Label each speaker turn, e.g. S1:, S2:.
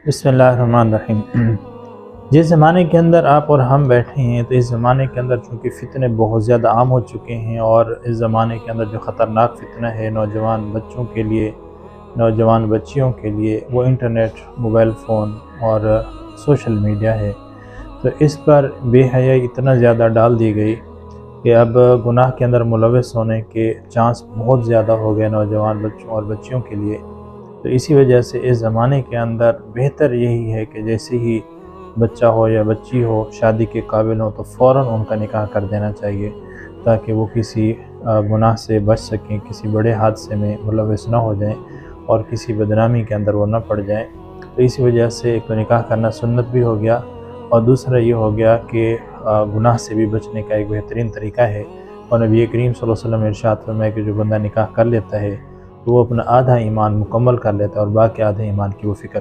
S1: बिस्मिल्लाहिर्रहमानिर्रहीम। जिस ज़माने के अंदर आप और हम बैठे हैं, तो इस ज़माने के अंदर चूँकि फ़ितने बहुत ज़्यादा आम हो चुके हैं, और इस ज़माने के अंदर जो ख़तरनाक फ़ितना है नौजवान बच्चों के लिए, नौजवान बच्चियों के लिए, वो इंटरनेट, मोबाइल फ़ोन और सोशल मीडिया है। तो इस पर बेहयाई इतना ज़्यादा डाल दी गई कि अब गुनाह के अंदर मुलविस होने के चांस बहुत ज़्यादा हो गए नौजवान बच्चों और बच्चियों के लिए। तो इसी वजह से इस ज़माने के अंदर बेहतर यही है कि जैसे ही बच्चा हो या बच्ची हो शादी के काबिल हो, तो फ़ौरन उनका निकाह कर देना चाहिए, ताकि वो किसी गुनाह से बच सकें, किसी बड़े हादसे में मुलविस ना हो जाएं और किसी बदनामी के अंदर वो ना पड़ जाएं। तो इसी वजह से एक तो निकाह करना सुन्नत भी हो गया, और दूसरा ये हो गया कि गुनाह से भी बचने का एक बेहतरीन तरीका है। और नबी करीम सल्लल्लाहु अलैहि वसल्लम इरशाद फरमाया कि जो बंदा निकाह कर लेता है, तो वो अपना आधा ईमान मुकम्मल कर लेता है और बाकी आधे ईमान की वो फ़िक्र